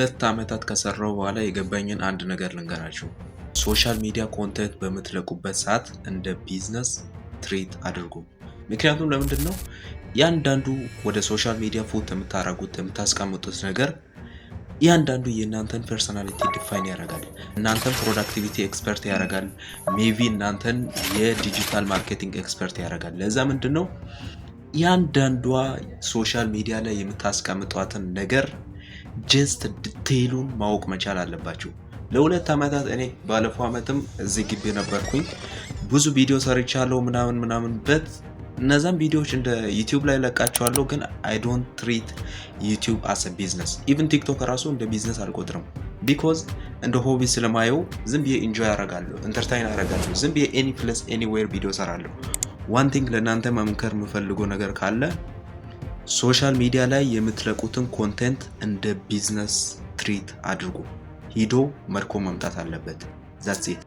2 ዓመታት ከሰራው በኋላ የገባኝን አንድ ነገር ልንገራችሁ። ሶሻል ሚዲያ ኮንቴንት በምትለቁበት ሰዓት እንደ ቢዝነስ ትሪት አድርጉ። ምክንያቱም ለምንድነው ያንዳንዱ ወደ ሶሻል ሚዲያ ፉት የምታስቀምጡት ነገር ያንዳንዱ የእናንተን ፐርሰናሊቲ ዲፋይን ያደርጋል። እናንተን ፕሮዳክቲቪቲ ኤክስፐርት ያደርጋል። ሜቢ እናንተን የዲጂታል ማርኬቲንግ ኤክስፐርት ያደርጋል። ለዛ ምንድነው ያንዳንዷ ሶሻል ሚዲያ ላይ የምታስቀምጧትን ነገር ጀስት ዲቴይሉን ማወቅ መቻል አለባችሁ። ለ2 ዓመታት እኔ ባለፈው ዓመትም እዚህ ግቢ ነበርኩኝ። ብዙ ቪዲዮ ሰርቻለሁ ምናምን በት እነዛን ቪዲዮዎች እንደ ዩቲዩብ ላይ ለቃቸዋለሁ። ግን I don't treat YouTube as a business. even TikTok ራሱ እንደ ቢዝነስ አልቆጥርም። because እንደ ሆቢ ስለማየው ዝም ብዬ ኢንጆይ አደርጋለሁ፣ ኢንተርቴይን አደርጋለሁ። ዝም ብዬ any place anywhere ቪዲዮ ሰራለሁ። one thing ለእናንተ መምከር የምፈልገው ነገር ካለ ሶሻል ሚዲያ ላይ የምትለቁትን ኮንቴንት እንደ ቢዝነስ ትሪት አድርጉ። ሂዶ መርኮ መምጣት አለበት። that's it